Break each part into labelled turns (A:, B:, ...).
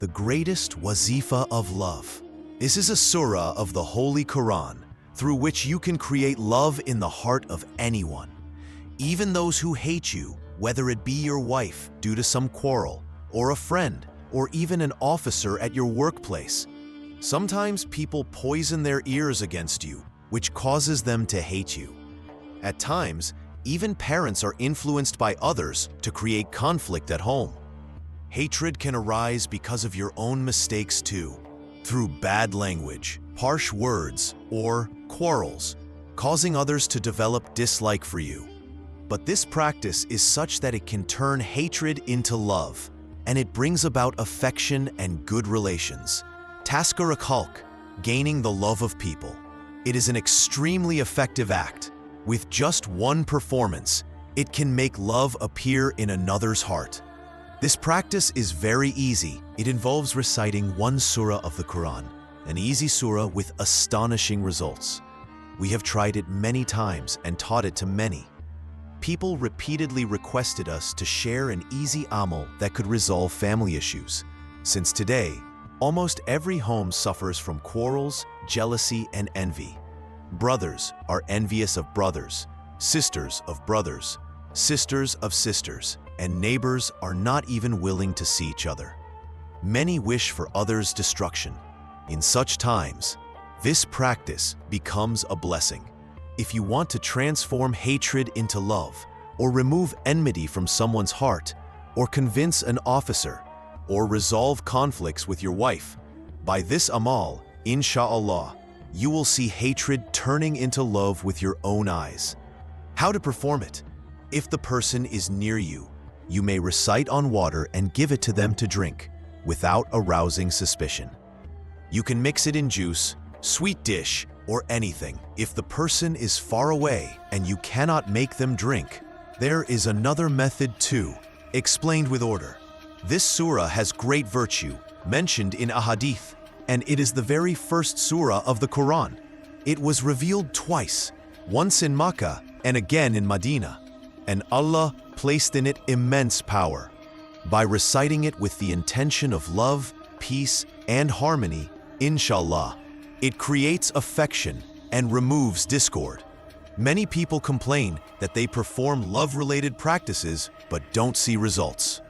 A: the Greatest Wazifa of Love. This is a surah of the Holy Quran through which you can create love in the heart of anyone, even those who hate you, whether it be your wife due to some quarrel, or a friend, or even an officer at your workplace. Sometimes people poison their ears against you, which causes them to hate you. At times, even parents are influenced by others to create conflict at home. Hatred can arise because of your own mistakes too, through bad language, harsh words, or quarrels, causing others to develop dislike for you. But this practice is such that it can turn hatred into love, and it brings about affection and good relations. Tasker Khalq, gaining the love of people. It is an extremely effective act. With just one performance, it can make love appear in another's heart. This practice is very easy. It involves reciting one surah of the Quran, an easy surah with astonishing results. We have tried it many times and taught it to many. People repeatedly requested us to share an easy amal that could resolve family issues. Since today, almost every home suffers from quarrels, jealousy, and envy. Brothers are envious of brothers, sisters of brothers, sisters of sisters, and neighbors are not even willing to see each other. Many wish for others' destruction. In such times, this practice becomes a blessing. If you want to transform hatred into love, or remove enmity from someone's heart, or convince an officer, or resolve conflicts with your wife, by this amal, inshallah, you will see hatred turning into love with your own eyes. How to perform it? If the person is near you, you may recite on water and give it to them to drink, without arousing suspicion. You can mix it in juice, sweet dish, or anything. If the person is far away and you cannot make them drink, there is another method too, explained with order. This surah has great virtue, mentioned in a hadith, and it is the very first surah of the Quran. It was revealed twice, once in Makkah and again in Medina, and Allah placed in it immense power. By reciting it with the intention of love, peace, and harmony, inshallah, it creates affection and removes discord. Many people complain that they perform love-related practices but don't see results.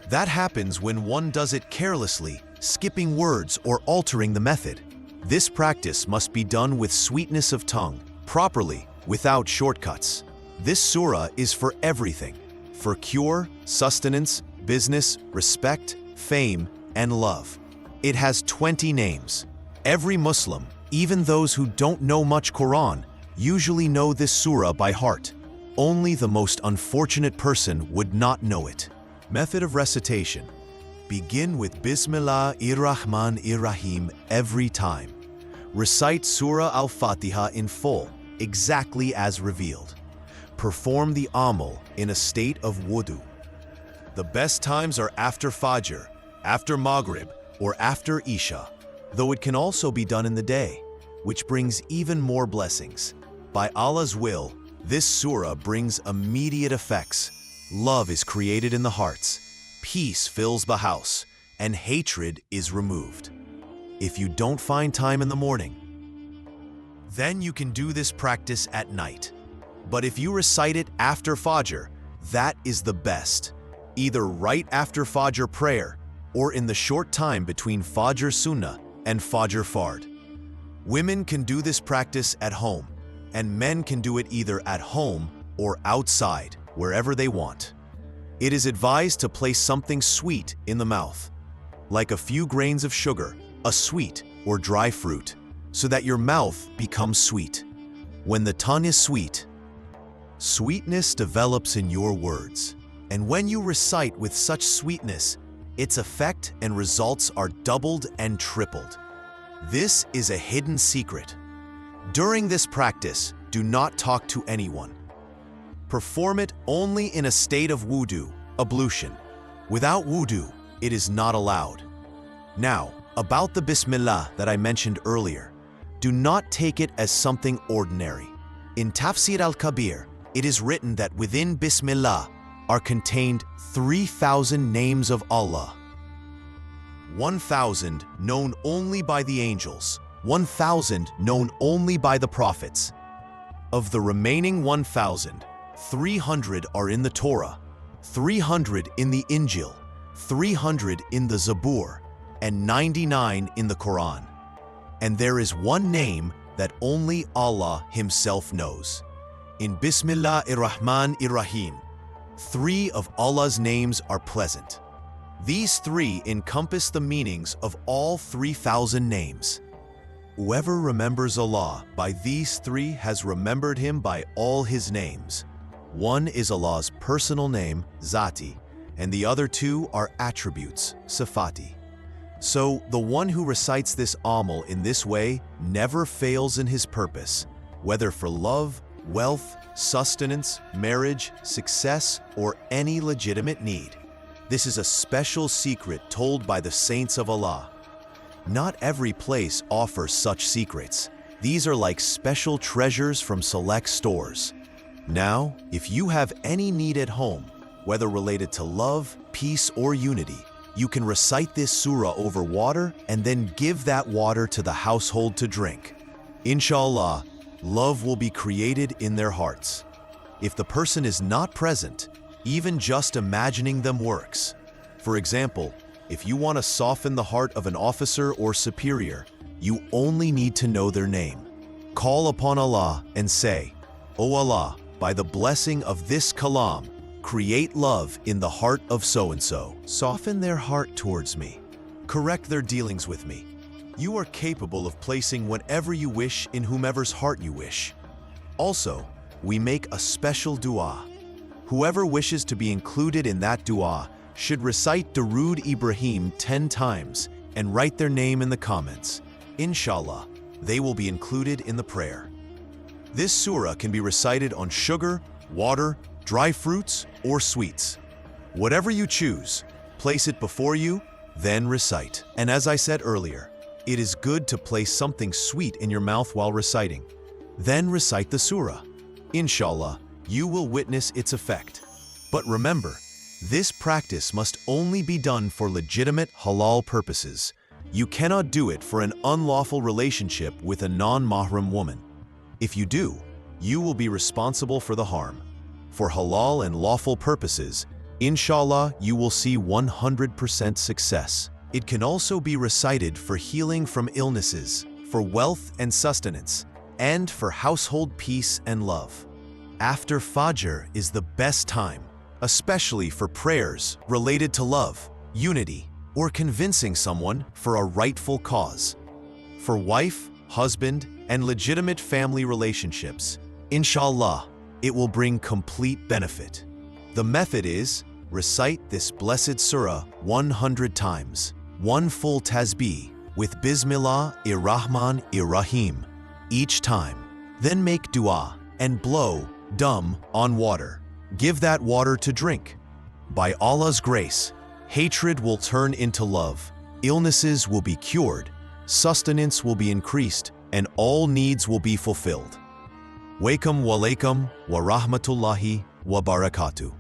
A: That happens when one does it carelessly, skipping words or altering the method. This practice must be done with sweetness of tongue, properly, without shortcuts. This surah is for everything, for cure, sustenance, business, respect, fame, and love. It has 20 names. Every Muslim, even those who don't know much Quran, usually know this surah by heart. Only the most unfortunate person would not know it. Method of recitation. Begin with Bismillahir-Rahmanir-Rahim every time. Recite Surah Al-Fatiha in full, exactly as revealed. Perform the amal in a state of wudu. The best times are after Fajr, after Maghrib, or after Isha, though it can also be done in the day, which brings even more blessings. By Allah's will, this surah brings immediate effects. Love is created in the hearts, peace fills the house, and hatred is removed. If you don't find time in the morning, then you can do this practice at night. But if you recite it after Fajr, that is the best, either right after Fajr prayer or in the short time between Fajr Sunnah and Fajr Fard. Women can do this practice at home, and men can do it either at home or outside, wherever they want. It is advised to place something sweet in the mouth, like a few grains of sugar, a sweet or dry fruit, so that your mouth becomes sweet. When the tongue is sweet, sweetness develops in your words, and when you recite with such sweetness, its effect and results are doubled and tripled. This is a hidden secret. During this practice, do not talk to anyone. Perform it only in a state of wudu, ablution. Without wudu, it is not allowed. Now, about the Bismillah that I mentioned earlier, do not take it as something ordinary. In Tafsir al-Kabir, it is written that within Bismillah are contained 3,000 names of Allah. 1,000 known only by the angels, 1,000 known only by the prophets. Of the remaining 1,000, 300 are in the Torah, 300 in the Injil, 300 in the Zabur, and 99 in the Quran. And there is one name that only Allah Himself knows. In Bismillahir-Rahmanir-Rahim, 3 of Allah's names are pleasant. These 3 encompass the meanings of all 3,000 names. Whoever remembers Allah by these 3 has remembered Him by all His names. One is Allah's personal name, Zati, and the other 2 are attributes, Sifati. So, the one who recites this amal in this way never fails in his purpose, whether for love, wealth, sustenance, marriage, success, or any legitimate need. This is a special secret told by the saints of Allah. Not every place offers such secrets. These are like special treasures from select stores. Now, if you have any need at home, whether related to love, peace, or unity, you can recite this surah over water and then give that water to the household to drink. Inshallah, love will be created in their hearts. If the person is not present, even just imagining them works. For example, if you want to soften the heart of an officer or superior, you only need to know their name. Call upon Allah and say, "O Allah, by the blessing of this kalam, create love in the heart of so-and-so. Soften their heart towards me. Correct their dealings with me." You are capable of placing whatever you wish in whomever's heart you wish. Also, we make a special dua. Whoever wishes to be included in that dua should recite Durood Ibrahim 10 times and write their name in the comments. Inshallah, they will be included in the prayer. This surah can be recited on sugar, water, dry fruits, or sweets. Whatever you choose, place it before you, then recite. And as I said earlier, it is good to place something sweet in your mouth while reciting. Then recite the surah. Inshallah, you will witness its effect. But remember, this practice must only be done for legitimate halal purposes. You cannot do it for an unlawful relationship with a non-mahram woman. If you do, you will be responsible for the harm. For halal and lawful purposes, inshallah, you will see 100% success. It can also be recited for healing from illnesses, for wealth and sustenance, and for household peace and love. After Fajr is the best time, especially for prayers related to love, unity, or convincing someone for a rightful cause. For wife, husband, and legitimate family relationships, inshallah, it will bring complete benefit. The method is, recite this blessed surah 100 times, 1 full tasbeeh with Bismillahir-Rahmanir-Rahim each time. Then make dua and blow dum on water. Give that water to drink. By Allah's grace, hatred will turn into love, illnesses will be cured, sustenance will be increased, and all needs will be fulfilled. Walaikum wa rahmatullahi wa barakatuh.